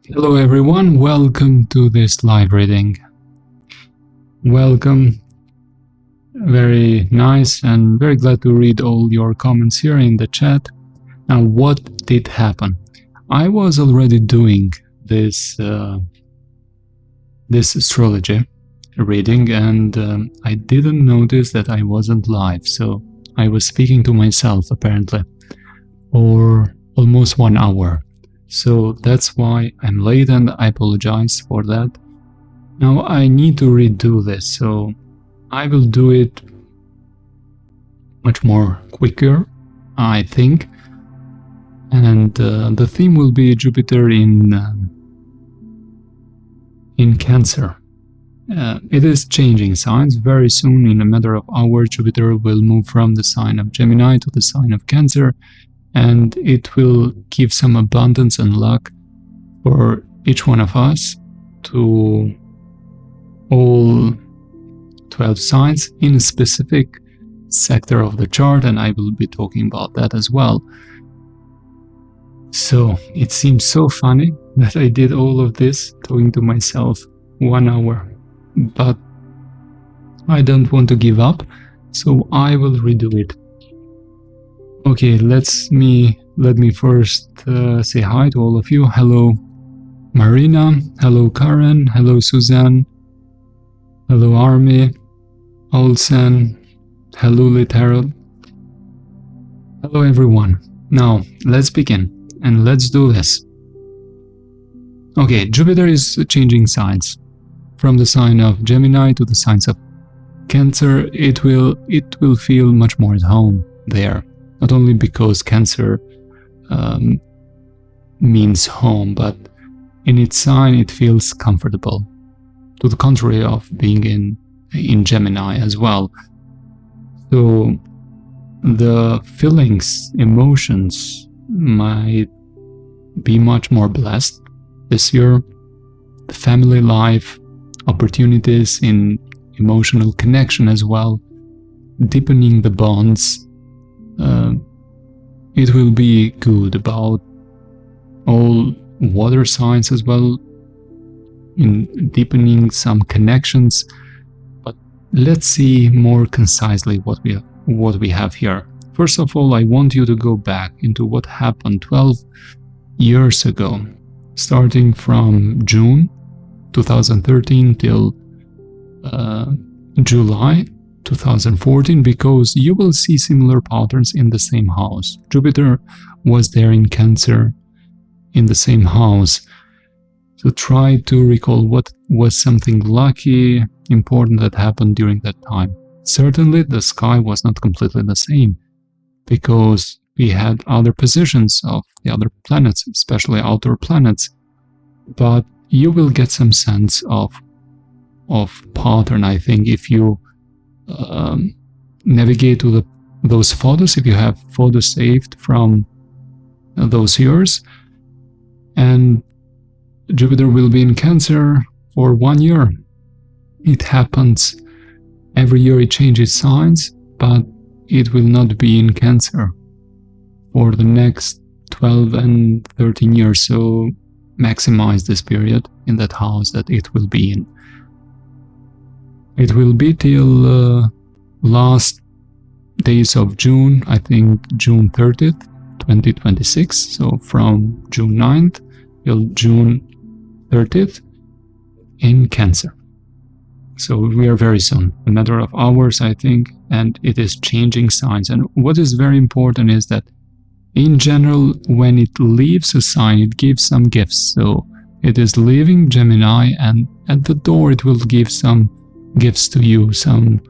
Hello everyone, welcome to this live reading. Welcome, very nice and very glad to read all your comments here in the chat. Now, what did happen? I was already doing this astrology reading and I didn't notice that I wasn't live, so I was speaking to myself apparently for almost 1 hour. So that's why I'm late and I apologize for that. Now I need to redo this, so I will do it much more quicker, I think. And the theme will be Jupiter in Cancer. It is changing signs. Very soon, in a matter of hours, Jupiter will move from the sign of Gemini to the sign of Cancer, and it will give some abundance and luck for each one of us, to all 12 signs in a specific sector of the chart, and I will be talking about that as well. So it seems so funny that I did all of this talking to myself 1 hour, but I don't want to give up, so I will redo it. Okay, let me first say hi to all of you. Hello Marina, hello Karen, hello Suzanne, hello Army, Olsen, hello Literal. Hello everyone. Now let's begin and let's do this. Okay, Jupiter is changing signs from the sign of Gemini to the signs of Cancer. It will feel much more at home there. Not only because Cancer means home, but in its sign it feels comfortable, to the contrary of being in Gemini as well. So the feelings, emotions might be much more blessed this year. The family life, opportunities in emotional connection as well, deepening the bonds. It will be good about all water signs as well, in deepening some connections. But let's see more concisely what we have here. First of all, I want you to go back into what happened 12 years ago, starting from June 2013 till July 2014, because you will see similar patterns in the same house. Jupiter was there in Cancer in the same house. So try to recall what was something lucky, important that happened during that time. Certainly the sky was not completely the same, because we had other positions of the other planets, especially outer planets, but you will get some sense of pattern, I think, if you navigate to those photos, if you have photos saved from those years. And Jupiter will be in Cancer for 1 year. It happens every year, it changes signs, but it will not be in Cancer for the next 12 and 13 years. So maximize this period in that house that it will be in. It will be till last days of June, I think June 30th, 2026. So from June 9th till June 30th in Cancer. So we are very soon, a matter of hours, I think, and it is changing signs. And what is very important is that in general, when it leaves a sign, it gives some gifts. So it is leaving Gemini, and at the door it will give some gifts to you, some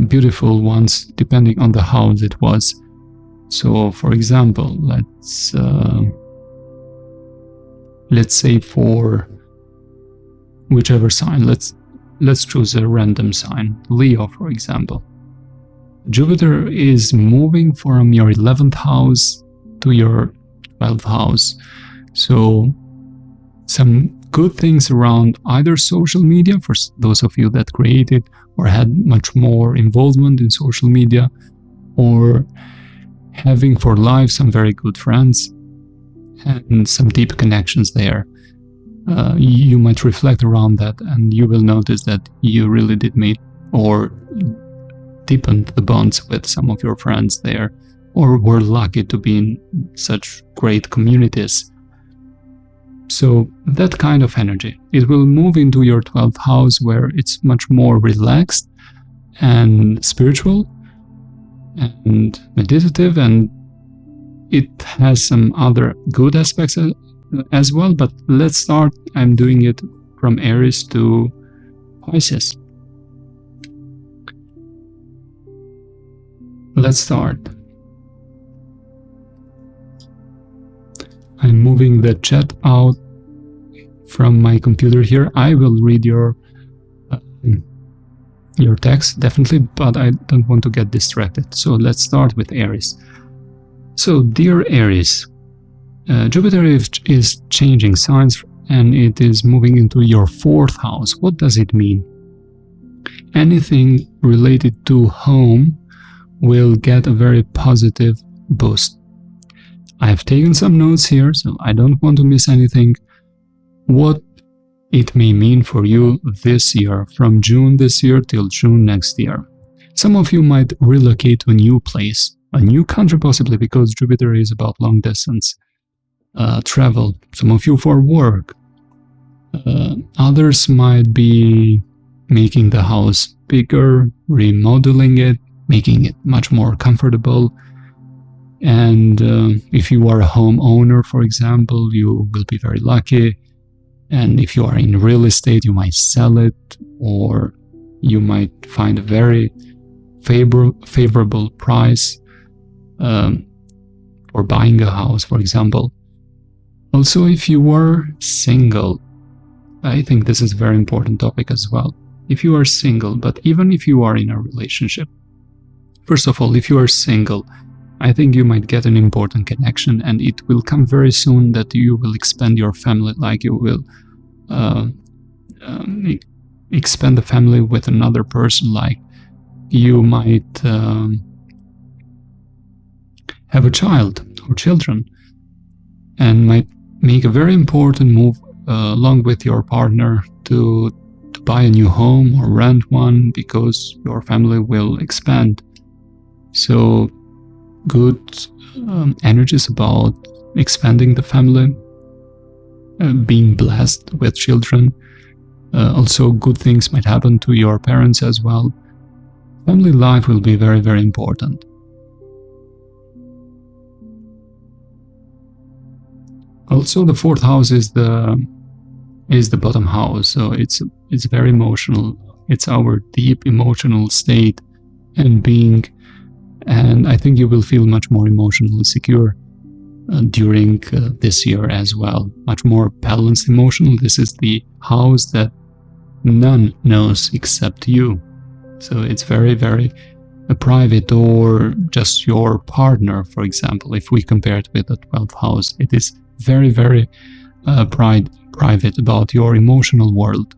beautiful ones, depending on the house it was. So for example, let's say for whichever sign, let's choose a random sign, Leo for example. Jupiter is moving from your 11th house to your 12th house. So some good things around either social media, for those of you that created or had much more involvement in social media, or having for life some very good friends, and some deep connections there. You might reflect around that, and you will notice that you really did meet or deepened the bonds with some of your friends there, or were lucky to be in such great communities. So that kind of energy, it will move into your 12th house, where it's much more relaxed and spiritual and meditative, and it has some other good aspects as well. But let's start. I'm doing it from Aries to Pisces. Let's start. I'm moving the chat out from my computer here. I will read your text, definitely, but I don't want to get distracted. So let's start with Aries. So, dear Aries, Jupiter is changing signs, and it is moving into your 4th house. What does it mean? Anything related to home will get a very positive boost. I've taken some notes here, so I don't want to miss anything. What it may mean for you this year, from June this year till June next year. Some of you might relocate to a new place, a new country possibly, because Jupiter is about long distance travel. Some of you for work. Others might be making the house bigger, remodeling it, making it much more comfortable. And if you are a homeowner, for example, you will be very lucky. And if you are in real estate, you might sell it, or you might find a very favorable price for buying a house, for example. Also, if you are single, I think this is a very important topic as well. If you are single, but even if you are in a relationship, first of all, if you are single, I think you might get an important connection, and it will come very soon that you will expand your family, like you will expand the family with another person, like you might have a child or children, and might make a very important move along with your partner to buy a new home or rent one, because your family will expand. So good energies about expanding the family, being blessed with children. Also, good things might happen to your parents as well. Family life will be very, very important. Also, the 4th house is the bottom house, so it's very emotional. It's our deep emotional state and being. And I think you will feel much more emotionally secure during this year as well. Much more balanced emotional. This is the house that none knows except you. So it's very, very private, or just your partner, for example. If we compare it with the 12th house, it is very, very private about your emotional world.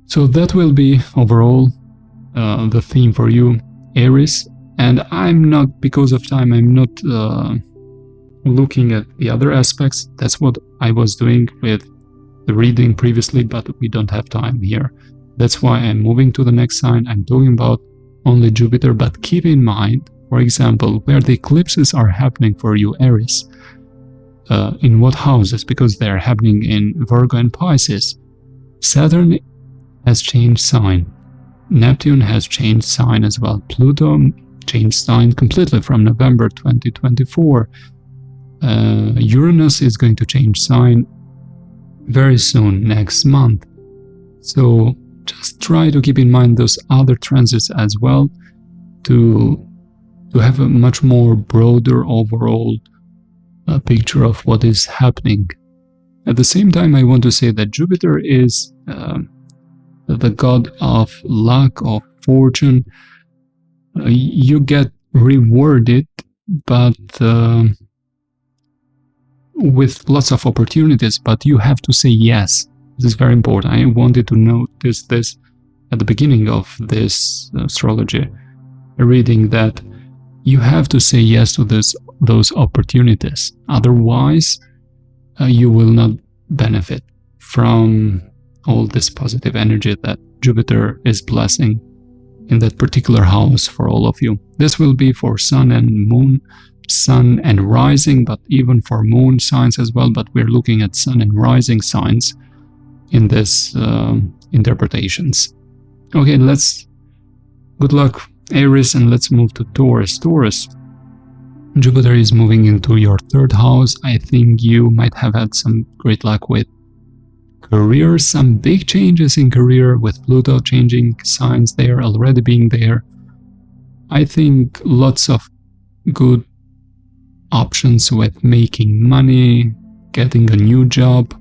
So that will be overall the theme for you, Aries. And I'm not, because of time, I'm not looking at the other aspects. That's what I was doing with the reading previously, but we don't have time here. That's why I'm moving to the next sign. I'm talking about only Jupiter, but keep in mind, for example, where the eclipses are happening for you, Aries. In what houses? Because they're happening in Virgo and Pisces. Saturn has changed sign. Neptune has changed sign as well. Pluto changed sign completely from November 2024. Uranus is going to change sign very soon, next month. So just try to keep in mind those other transits as well, to have a much more broader overall picture of what is happening. At the same time, I want to say that Jupiter is the god of luck, of fortune. You get rewarded, but with lots of opportunities, but you have to say yes. This is very important. I wanted to notice this at the beginning of this astrology reading, that you have to say yes to these those opportunities. Otherwise, you will not benefit from all this positive energy that Jupiter is blessing in that particular house for all of you. This will be for Sun and Moon, Sun and Rising, but even for Moon signs as well. But we're looking at Sun and Rising signs in this interpretations. Okay, good luck, Aries, and let's move to Taurus. Taurus, Jupiter is moving into your 3rd house. I think you might have had some great luck with career, some big changes in career with Pluto changing signs there, already being there. I think lots of good options with making money, getting a new job,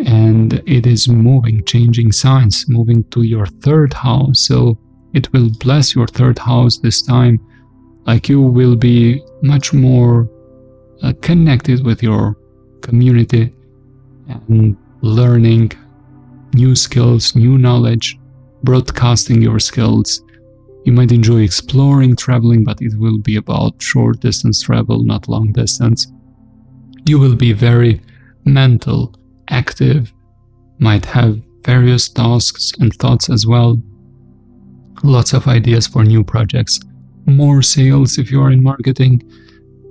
and it is moving, changing signs, moving to your 3rd house. So it will bless your 3rd house this time. Like, you will be much more connected with your community and learning new skills, new knowledge, broadcasting your skills. You might enjoy exploring, traveling, but it will be about short distance travel, not long distance. You will be very mental, active, might have various tasks and thoughts as well. Lots of ideas for new projects. More sales if you are in marketing.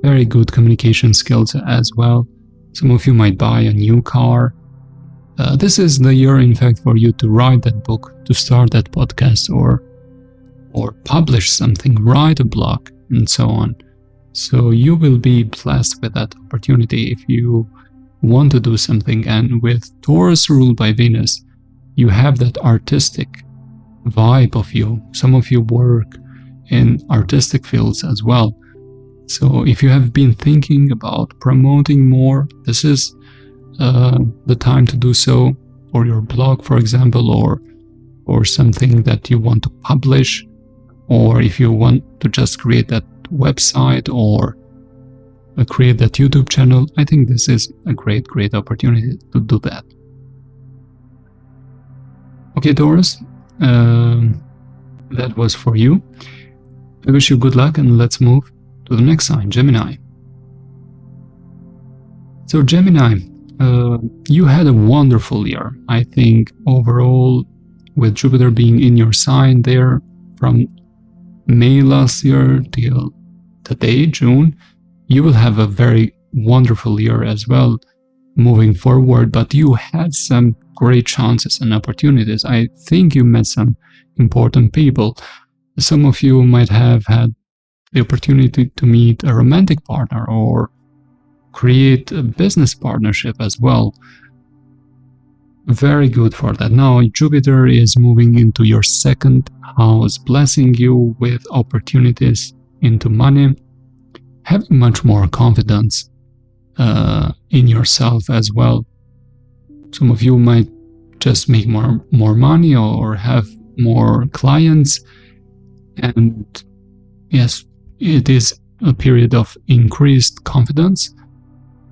Very good communication skills as well. Some of you might buy a new car. This is the year, in fact, for you to write that book, to start that podcast, or publish something, write a blog, and so on. So you will be blessed with that opportunity if you want to do something. And with Taurus ruled by Venus, you have that artistic vibe of you. Some of you work in artistic fields as well. So if you have been thinking about promoting more, this is the time to do so, or your blog, for example, or something that you want to publish, or if you want to just create that website or create that YouTube channel. I think this is a great opportunity to do that. Okay, Taurus, that was for you. I wish you good luck, and let's move to the next sign, Gemini. So Gemini, you had a wonderful year. I think overall, with Jupiter being in your sign there from May last year till today, June, you will have a very wonderful year as well moving forward. But you had some great chances and opportunities. I think you met some important people. Some of you might have had the opportunity to meet a romantic partner or create a business partnership as well. Very good for that. Now Jupiter is moving into your 2nd house, blessing you with opportunities into money, having much more confidence in yourself as well. Some of you might just make more money or have more clients. And yes, it is a period of increased confidence.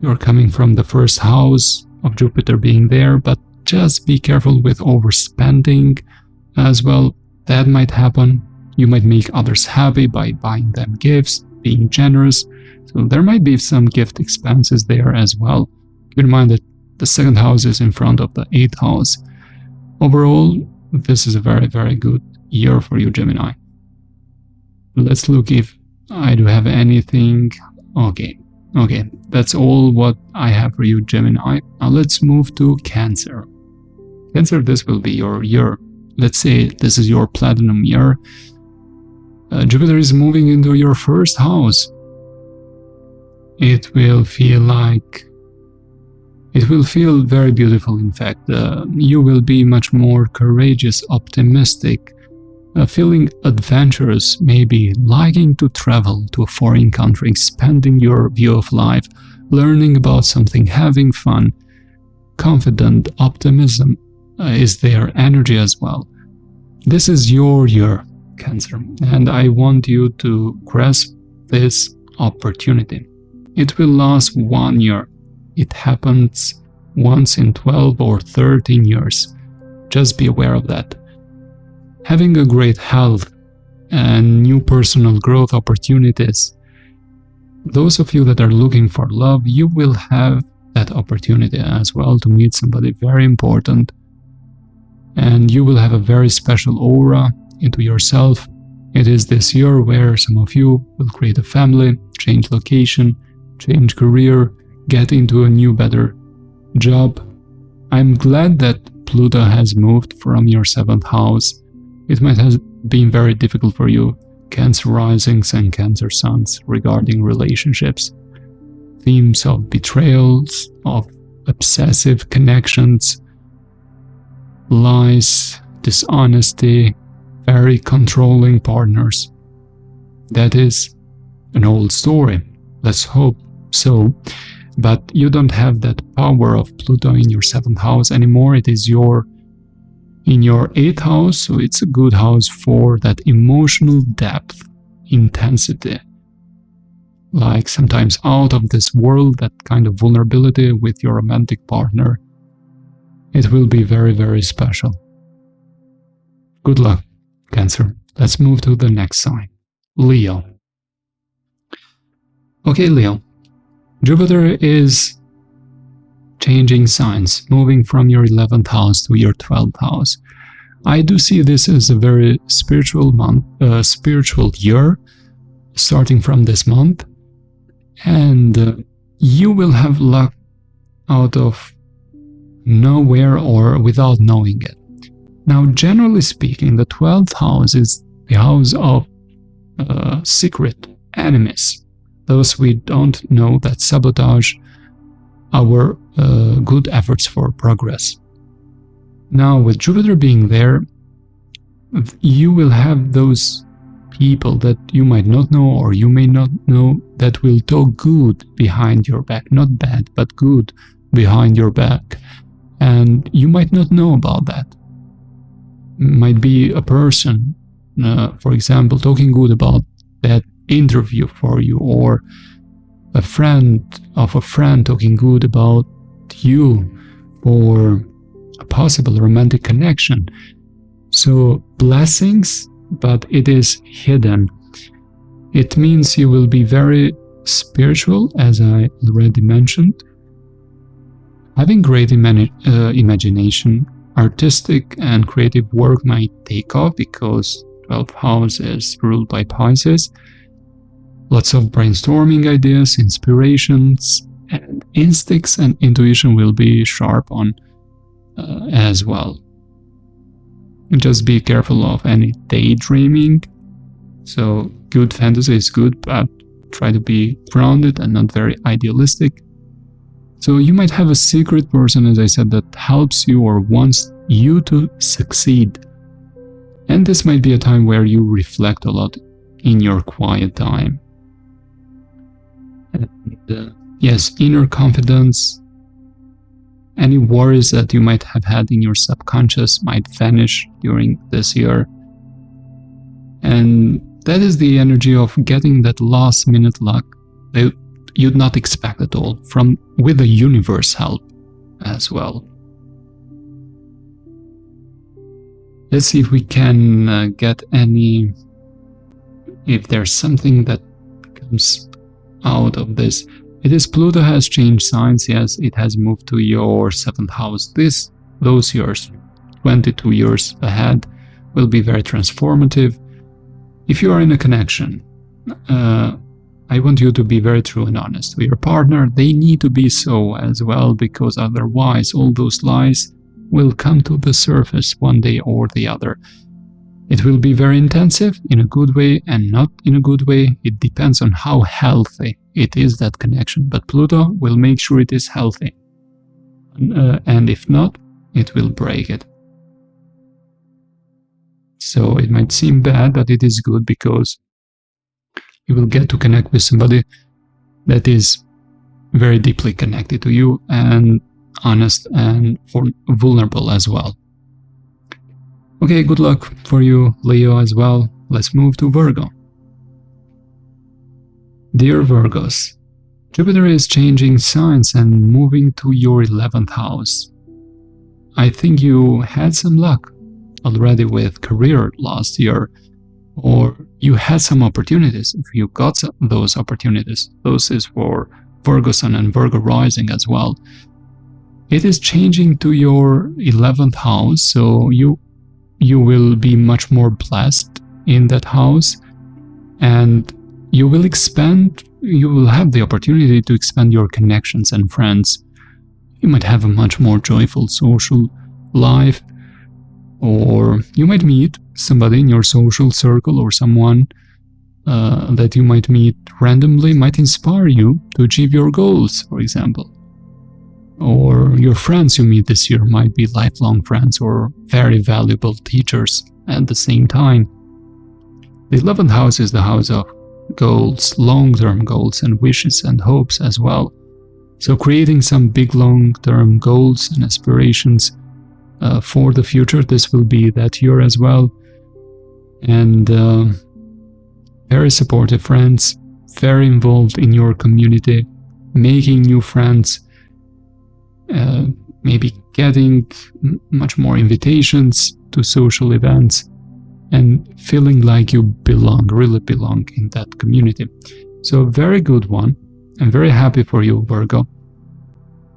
You're coming from the 1st house of Jupiter being there, but just be careful with overspending as well. That might happen. You might make others happy by buying them gifts, being generous. So there might be some gift expenses there as well. Keep in mind that the 2nd house is in front of the 8th house. Overall, this is a very good year for you, Gemini. Let's look if I do have anything. Okay, that's all what I have for you, Gemini. Now let's move to Cancer. Cancer, this will be your year. Let's say this is your platinum year. Jupiter is moving into your 1st house. It will feel very beautiful. In fact, you will be much more courageous, optimistic, feeling adventurous, maybe liking to travel to a foreign country, expanding your view of life, learning about something, having fun, confident, optimism is their energy as well. This is your year, Cancer, and I want you to grasp this opportunity. It will last 1 year. It happens once in 12 or 13 years. Just be aware of that. Having a great health and new personal growth opportunities Those of you that are looking for love, you will have that opportunity as well to meet somebody very important, and you will have a very special aura into yourself. It is this year where some of you will create a family, change location, change career, get into a new, better job. I'm glad that Pluto has moved from your 7th house. It might have been very difficult for you, Cancer risings and Cancer suns, regarding relationships. Themes of betrayals, of obsessive connections, lies, dishonesty, very controlling partners. That is an old story. Let's hope so. But you don't have that power of Pluto in your 7th house anymore. It is in your 8th house, so it's a good house for that emotional depth, intensity. Like sometimes out of this world, that kind of vulnerability with your romantic partner. It will be very, very special. Good luck, Cancer. Let's move to the next sign, Leo. Okay, Leo. Jupiter is changing signs, moving from your 11th house to your 12th house. I do see this as a very spiritual spiritual year, starting from this month, and you will have luck out of nowhere or without knowing it. Now, generally speaking, the 12th house is the house of secret enemies, those we don't know that sabotage our good efforts for progress. Now, with Jupiter being there, you will have those people that you might not know or you may not know that will talk good behind your back. Not bad, but good behind your back. And you might not know about that. Might be a person, for example, talking good about that interview for you, or a friend of a friend talking good about you for a possible romantic connection. So blessings, but it is hidden. It means you will be very spiritual, as I already mentioned, having great imagination. Artistic and creative work might take off because 12th house is ruled by Pisces. Lots of brainstorming ideas, inspirations, and instincts and intuition will be sharp on as well. Just be careful of any daydreaming. So good fantasy is good, but try to be grounded and not very idealistic. So you might have a secret person, as I said, that helps you or wants you to succeed. And this might be a time where you reflect a lot in your quiet time. And, yes, inner confidence, any worries that you might have had in your subconscious might vanish during this year. And that is the energy of getting that last minute luck that you'd not expect at all, with the universe help as well. Let's see if we can get if there's something that comes out of this. It is Pluto has changed signs. Yes, it has moved to your 7th house. Those years, 22 years ahead, will be very transformative. If you are in a connection, I want you to be very true and honest with your partner. They need to be so as well, because otherwise all those lies will come to the surface one day or the other. It will be very intensive in a good way and not in a good way. It depends on how healthy it is, that connection. But Pluto will make sure it is healthy. And if not, it will break it. So it might seem bad, but it is good because you will get to connect with somebody that is very deeply connected to you and honest and vulnerable as well. Okay, good luck for you, Leo, as well. Let's move to Virgo. Dear Virgos, Jupiter is changing signs and moving to your 11th house. I think you had some luck already with career last year, or you had some opportunities, if you got those opportunities. Those is for Virgo Sun and Virgo Rising as well. It is changing to your 11th house, so you will be much more blessed in that house, and you will have the opportunity to expand your connections and friends. You might have a much more joyful social life, or you might meet somebody in your social circle, or someone that you might meet randomly might inspire you to achieve your goals, for example. Or your friends you meet this year might be lifelong friends or very valuable teachers at the same time. The 11th house is the house of goals, long-term goals and wishes and hopes as well. So creating some big long-term goals and aspirations for the future, this will be that year as well. And very supportive friends, very involved in your community, making new friends, maybe getting much more invitations to social events, and feeling like you really belong in that community. So a very good one. I'm very happy for you, Virgo.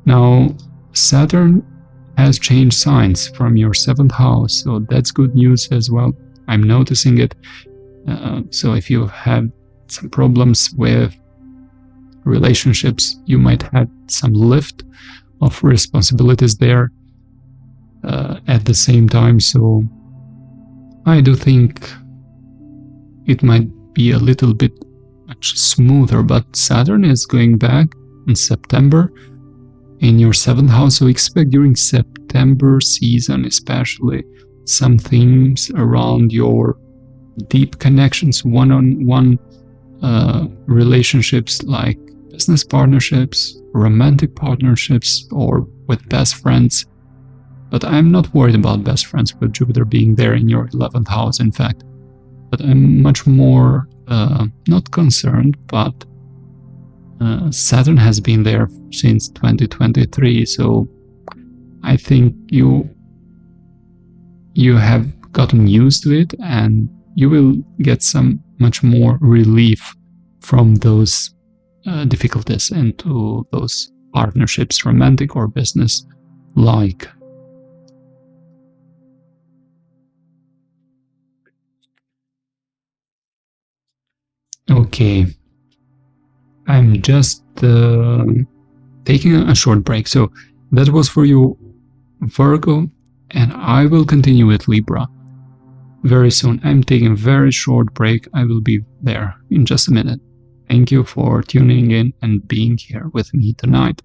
Now, Saturn has changed signs from your 7th house, so that's good news as well. I'm noticing it. So if you have some problems with relationships, you might have some lift of responsibilities there at the same time. So I do think it might be a little bit much smoother, but Saturn is going back in September in your 7th house, so expect during September season especially some themes around your deep connections, one-on-one relationships like business partnerships, romantic partnerships, or with best friends. But I'm not worried about best friends with Jupiter being there in your 11th house, in fact. But I'm much more not concerned, but Saturn has been there since 2023, so I think you have gotten used to it, and you will get some much more relief from those difficulties into those partnerships, romantic or business like. Okay, I'm just taking a short break. So that was for you, Virgo, and I will continue with Libra very soon. I'm taking a very short break. I will be there in just a minute. Thank you for tuning in and being here with me tonight.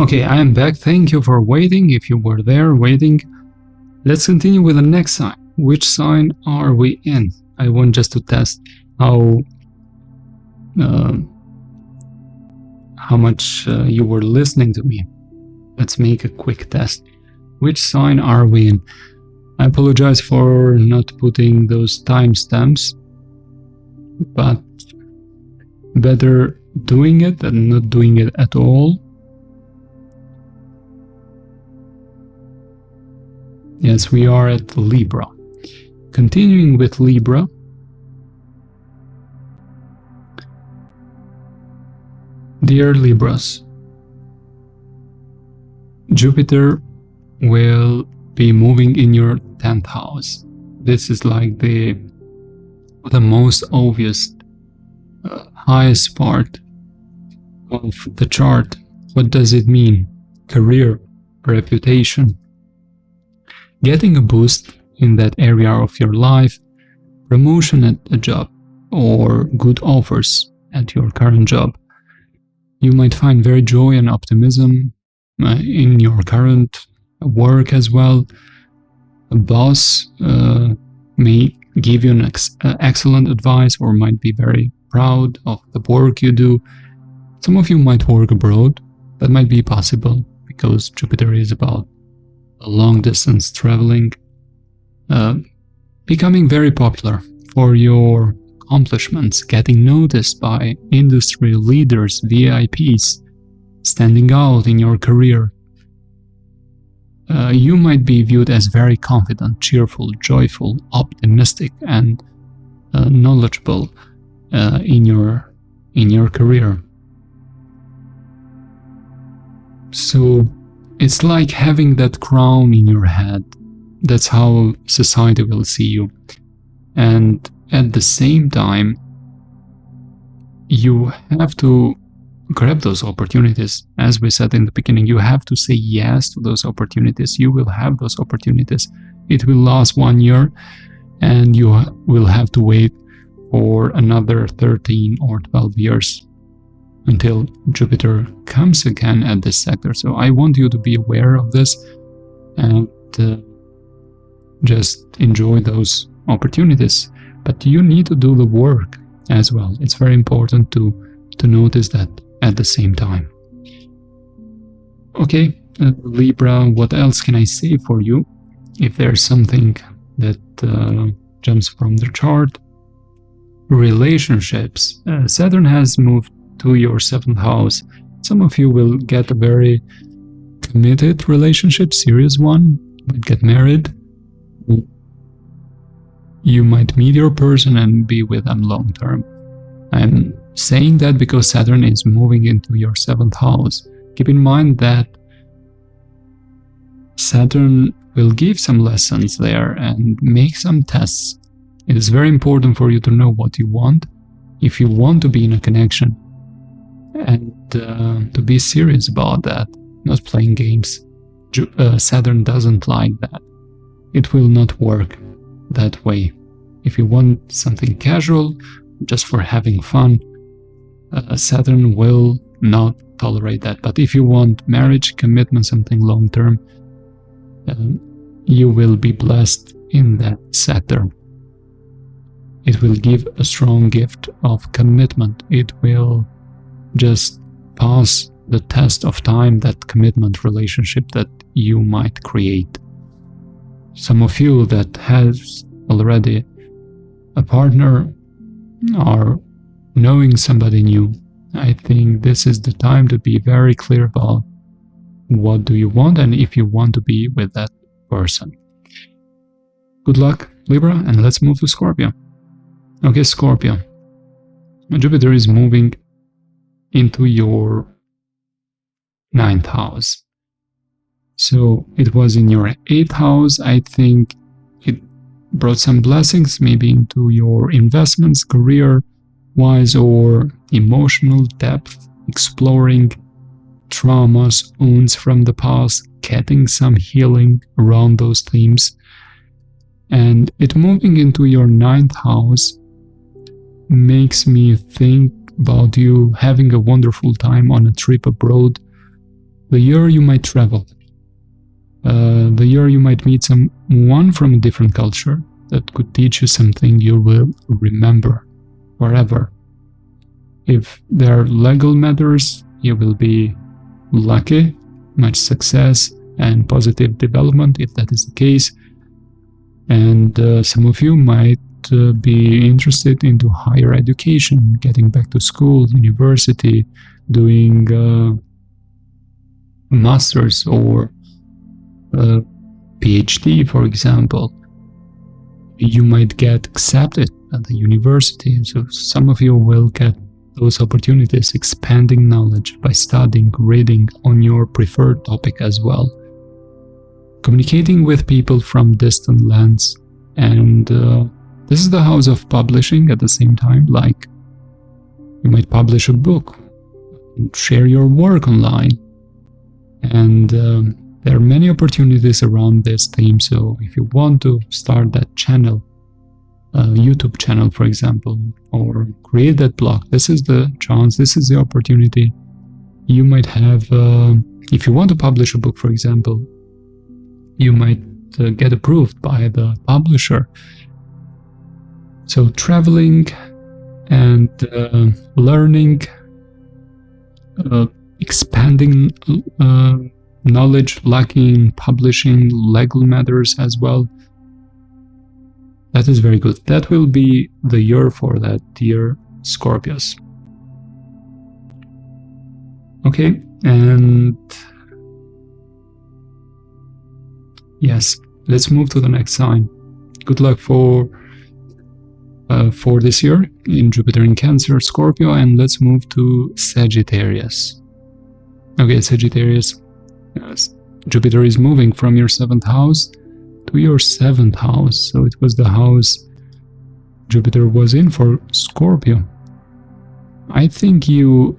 Okay, I am back. Thank you for waiting. If you were there waiting, let's continue with the next sign. Which sign are we in? I want just to test how much you were listening to me. Let's make a quick test. Which sign are we in? I apologize for not putting those timestamps, but better doing it than not doing it at all. Yes, we are at Libra. Continuing with Libra. Dear Libras, Jupiter will be moving in your 10th house. This is like the most obvious, highest part of the chart. What does it mean? Career, reputation. Getting a boost in that area of your life, promotion at a job, or good offers at your current job. You might find very joy and optimism in your current work as well. A boss may give you an excellent advice or might be very proud of the work you do. Some of you might work abroad. That might be possible because Jupiter is about a long distance traveling. Becoming very popular for your accomplishments, getting noticed by industry leaders, VIPs, standing out in your career. You might be viewed as very confident, cheerful, joyful, optimistic, and knowledgeable in your career. So it's like having that crown in your head. That's how society will see you. And at the same time, you have to grab those opportunities. As we said in the beginning, you have to say yes to those opportunities. You will have those opportunities. It will last 1 year, and you will have to wait for another 13 or 12 years until Jupiter comes again at this sector. So I want you to be aware of this and just enjoy those opportunities. But you need to do the work as well. It's very important to notice that at the same time. Okay, Libra, what else can I say for you? If there's something that jumps from the chart. Relationships. Saturn has moved to your 7th house. Some of you will get a very committed relationship, serious one, might get married. You might meet your person and be with them long term. I'm saying that because Saturn is moving into your 7th house. Keep in mind that Saturn will give some lessons there and make some tests. It is very important for you to know what you want, if you want to be in a connection, and to be serious about that, not playing games. Saturn doesn't like that. It will not work that way. If you want something casual, just for having fun, Saturn will not tolerate that. But if you want marriage, commitment, something long-term, you will be blessed in that sector. It will give a strong gift of commitment. It will just pass the test of time, that commitment relationship that you might create. Some of you that has already a partner are knowing somebody new. I think this is the time to be very clear about what do you want and if you want to be with that person. Good luck, Libra, and let's move to Scorpio. Okay, Scorpio. Jupiter is moving into your 9th house. So it was in your 8th house. I think it brought some blessings, maybe into your investments, career-wise, or emotional depth, exploring traumas, wounds from the past, getting some healing around those themes. And it moving into your 9th house makes me think about you having a wonderful time on a trip abroad. The year you might travel. The year you might meet someone from a different culture that could teach you something you will remember forever. If there are legal matters, you will be lucky much success and positive development if that is the case. And some of you might be interested into higher education, getting back to school, university, doing masters or PhD, for example. You might get accepted at the university, so some of you will get those opportunities, expanding knowledge by studying, reading on your preferred topic as well. Communicating with people from distant lands, and this is the house of publishing at the same time, like you might publish a book, share your work online, and there are many opportunities around this theme. So if you want to start that channel, YouTube channel, for example, or create that blog, this is the chance, this is the opportunity you might have. If you want to publish a book, for example, you might get approved by the publisher. So traveling and learning, expanding knowledge, lucky in publishing, legal matters as well. That is very good. That will be the year for that, dear Scorpios. Okay, and yes, let's move to the next sign. Good luck for this year in Jupiter in Cancer, Scorpio, and let's move to Sagittarius. Okay, Sagittarius, yes, Jupiter is moving from your 7th house to your 7th house. So it was the house Jupiter was in for Scorpio. I think you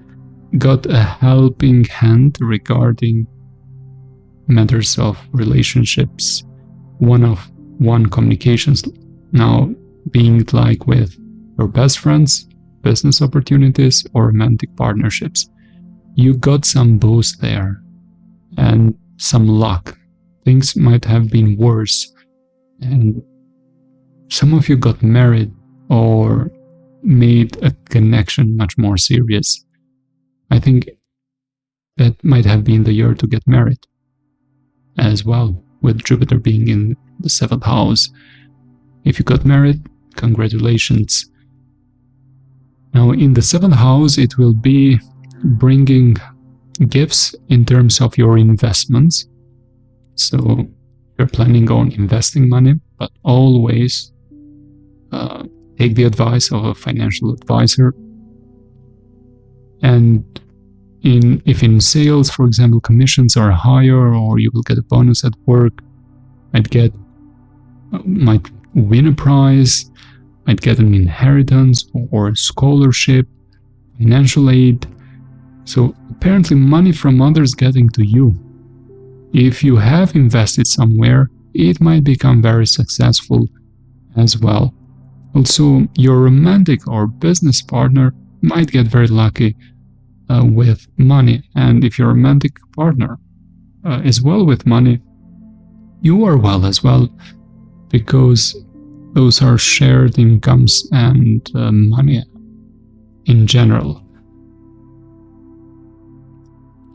got a helping hand regarding matters of relationships, one-on-one communications. Now, being it like with your best friends, business opportunities, or romantic partnerships. You got some boost there and some luck. Things might have been worse, and some of you got married or made a connection much more serious. I think that might have been the year to get married as well, with Jupiter being in the 7th house. If you got married, congratulations. Now in the 7th house, it will be bringing gifts in terms of your investments. So you're planning on investing money, but always take the advice of a financial advisor. And if in sales, for example, commissions are higher, or you will get a bonus at work, might win a prize, might get an inheritance or a scholarship, financial aid. So apparently money from others getting to you. If you have invested somewhere, it might become very successful as well. Also, your romantic or business partner might get very lucky with money. And if your romantic partner is well with money, you are well as well, because those are shared incomes and money in general.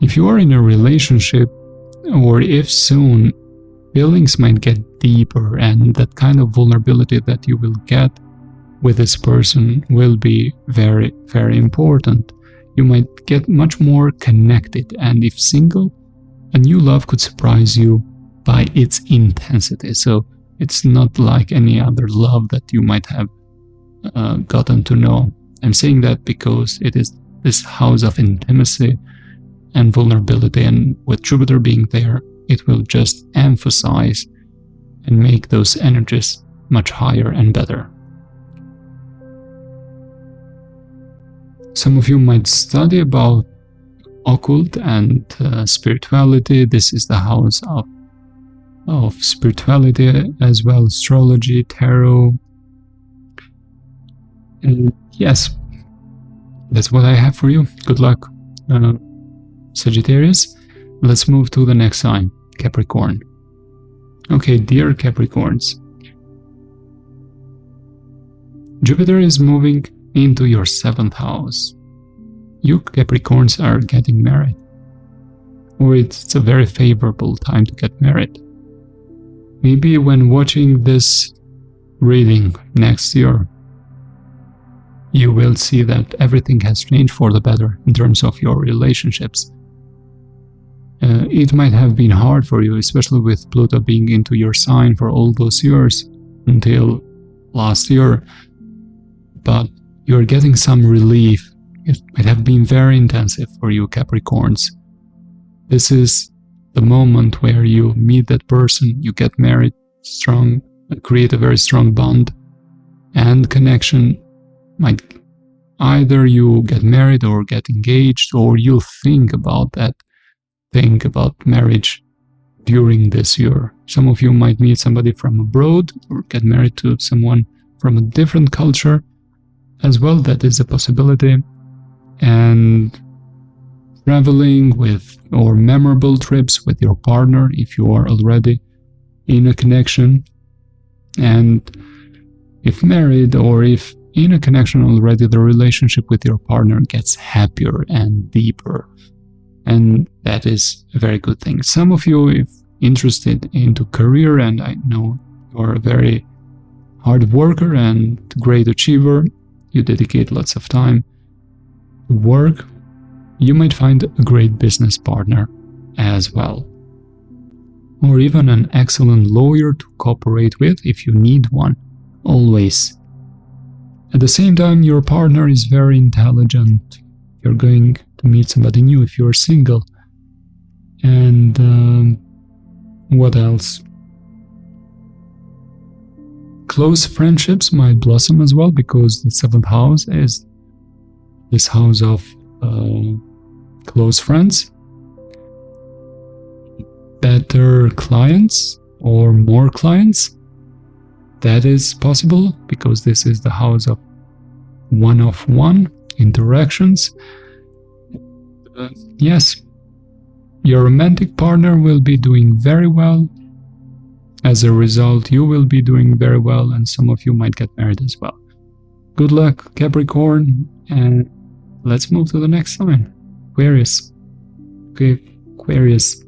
If you are in a relationship, or if soon, feelings might get deeper, and that kind of vulnerability that you will get with this person will be very, very important. You might get much more connected, and if single, a new love could surprise you by its intensity. So it's not like any other love that you might have gotten to know. I'm saying that because it is this house of intimacy and vulnerability, and with Jupiter being there, it will just emphasize and make those energies much higher and better. Some of you might study about occult and spirituality. This is the house of spirituality as well, astrology, tarot. And yes, that's what I have for you. Good luck, Sagittarius. Let's move to the next sign, Capricorn. Okay, dear Capricorns, Jupiter is moving into your 7th house. You Capricorns are getting married. or it's a very favorable time to get married. Maybe when watching this reading next year, you will see that everything has changed for the better in terms of your relationships. It might have been hard for you, especially with Pluto being into your sign for all those years until last year, but you're getting some relief. It might have been very intensive for you, Capricorns. This is the moment where you meet that person, you get married, create a very strong bond and connection. Might either you get married or get engaged, or you'll think about marriage during this year. Some of you might meet somebody from abroad or get married to someone from a different culture as well. That is a possibility. And traveling with, or memorable trips with your partner if you are already in a connection. And if married or if in a connection already, the relationship with your partner gets happier and deeper. And that is a very good thing. Some of you, if interested into career, and I know you're a very hard worker and great achiever, you dedicate lots of time to work, you might find a great business partner as well. Or even an excellent lawyer to cooperate with if you need one, always. At the same time, your partner is very intelligent. You're going to meet somebody new if you're single. And what else? Close friendships might blossom as well, because the 7th house is this house of close friends. Better clients or more clients. That is possible because this is the house of one-on-one interactions. Yes, your romantic partner will be doing very well. As a result, you will be doing very well, and some of you might get married as well. Good luck, Capricorn, and let's move to the next sign, Aquarius. Okay, Aquarius.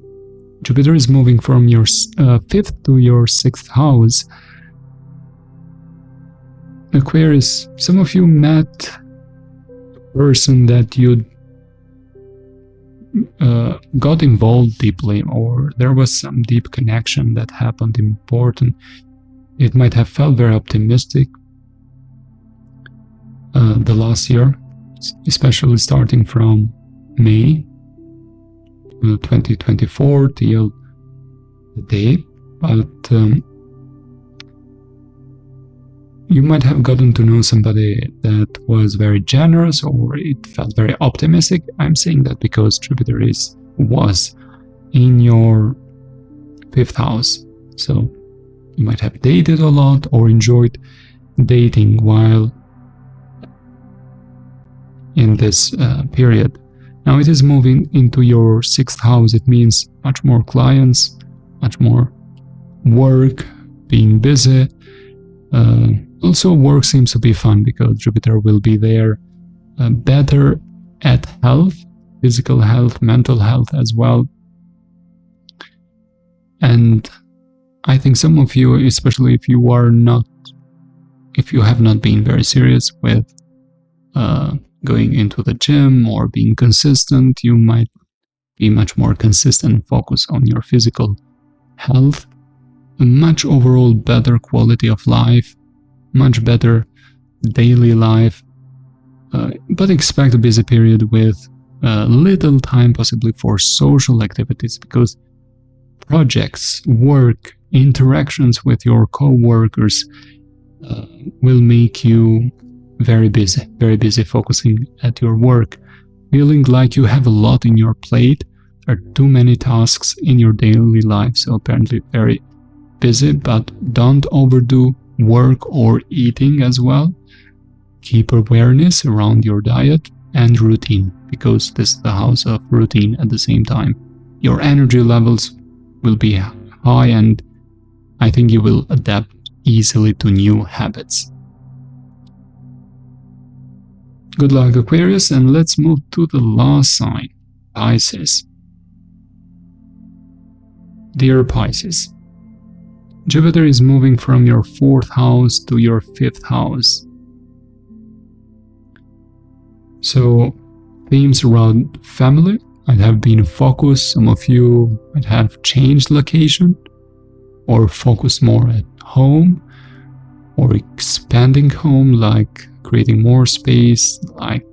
Jupiter is moving from your 5th to your 6th house. Aquarius, some of you met a person that you got involved deeply, or there was some deep connection that happened important. It might have felt very optimistic the last year, especially starting from May 2024 till today, but you might have gotten to know somebody that was very generous, or it felt very optimistic. I'm saying that because Jupiter was in your 5th house. So you might have dated a lot or enjoyed dating while in this period. Now it is moving into your 6th house. It means much more clients, much more work, being busy. Also, work seems to be fun because Jupiter will be there. Better at health, physical health, mental health as well. And I think some of you, especially if you have not been very serious with going into the gym or being consistent, you might be much more consistent and focus on your physical health. A much overall better quality of life, much better daily life, but expect a busy period with little time possibly for social activities, because projects, work, interactions with your co-workers will make you very busy focusing at your work, feeling like you have a lot in your plate. There are too many tasks in your daily life, so apparently very busy, but don't overdo work or eating as well. Keep awareness around your diet and routine, because this is the house of routine at the same time. Your energy levels will be high, and I think you will adapt easily to new habits. Good luck, Aquarius, and let's move to the last sign, Pisces. Dear Pisces, Jupiter is moving from your 4th house to your 5th house. So themes around family might have been a focus. Some of you might have changed location or focused more at home or expanding home, like creating more space, like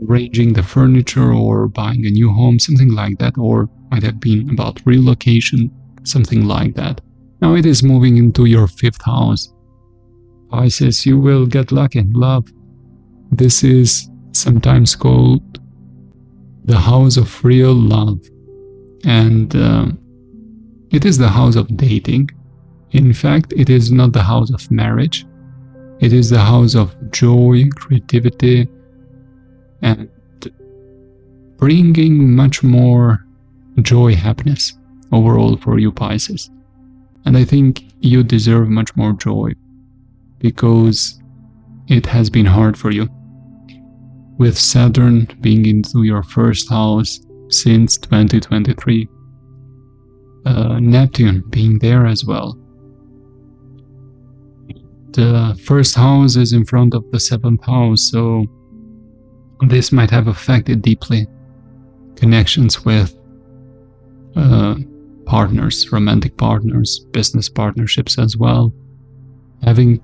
arranging the furniture or buying a new home, something like that, or might have been about relocation, something like that. Now it is moving into your 5th house. Pisces, you will get lucky in love. This is sometimes called the house of real love, and it is the house of dating. In fact, it is not the house of marriage. It is the house of joy, creativity, and bringing much more joy, happiness overall for you, Pisces. And I think you deserve much more joy because it has been hard for you. With Saturn being into your 1st house since 2023, Neptune being there as well. The 1st house is in front of the 7th house, so this might have affected deeply connections with partners, romantic partners, business partnerships as well, having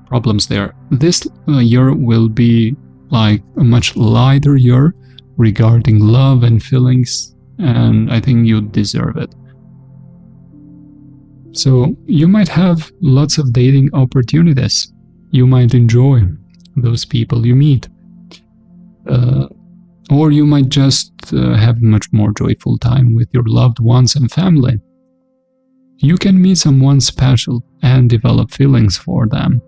problems there. This year will be like a much lighter year regarding love and feelings, and I think you deserve it. So you might have lots of dating opportunities. You might enjoy those people you meet. Or you might just have much more joyful time with your loved ones and family. You can meet someone special and develop feelings for them.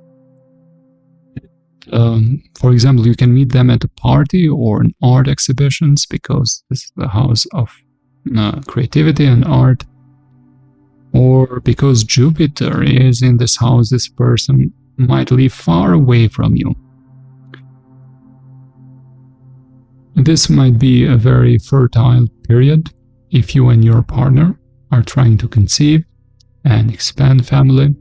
For example, you can meet them at a party or in art exhibitions, because this is the house of creativity and art. Or because Jupiter is in this house, this person might live far away from you. This might be a very fertile period if you and your partner are trying to conceive and expand family.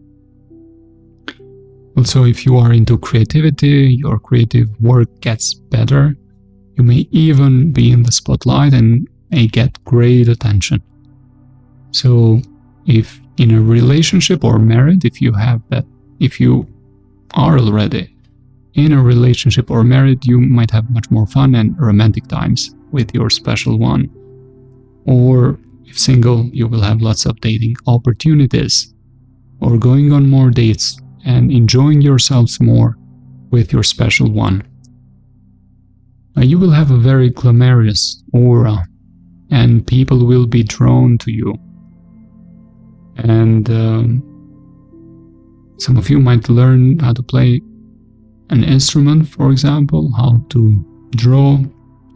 Also, if you are into creativity, your creative work gets better. You may even be in the spotlight and may get great attention. So, if in a relationship or married, if you are already in a relationship or married, you might have much more fun and romantic times with your special one. Or if single, you will have lots of dating opportunities, or going on more dates and enjoying yourselves more with your special one. You will have a very glamorous aura, and people will be drawn to you. And some of you might learn how to play an instrument, for example, how to draw,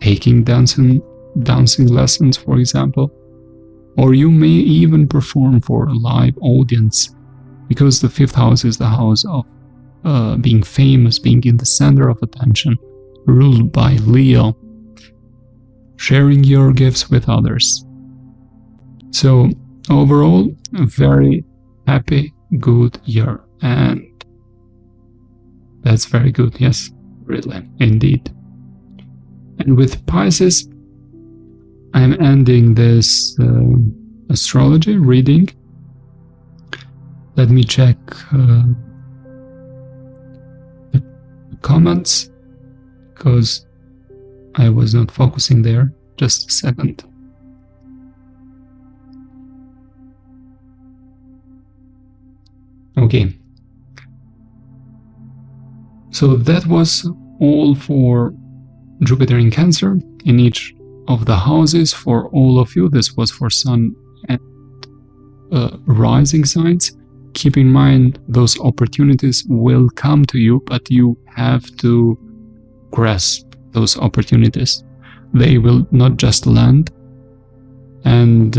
taking dancing lessons, for example. Or you may even perform for a live audience, because the 5th house is the house of being famous, being in the center of attention, ruled by Leo, sharing your gifts with others. So overall, a very happy, good year, and that's very good, yes, really, indeed. And with Pisces, I'm ending this astrology reading. Let me check the comments, because I was not focusing there. Just a second. Okay. So that was all for Jupiter in Cancer in each of the houses for all of you. This was for Sun and rising signs. Keep in mind, those opportunities will come to you, but you have to grasp those opportunities. They will not just land and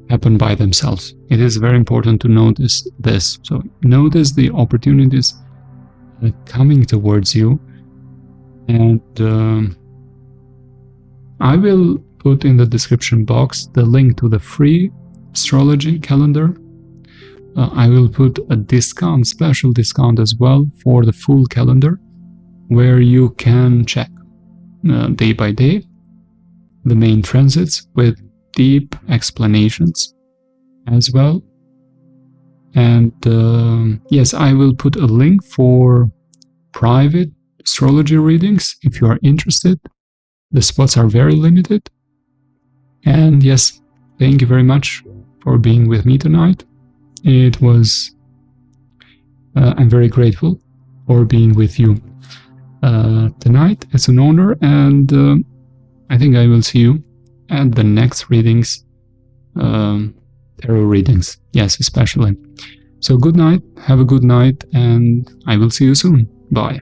happen by themselves. It is very important to notice this. So notice the opportunities coming towards you, and I will put in the description box the link to the free astrology calendar. I will put a discount, special discount as well for the full calendar, where you can check day by day the main transits with deep explanations as well. And yes, I will put a link for private astrology readings if you are interested. The spots are very limited. And yes, thank you very much for being with me tonight. It was, I'm very grateful for being with you tonight. It's an honor, and I think I will see you at the next readings, tarot readings, yes, especially. So good night, have a good night, and I will see you soon. Bye.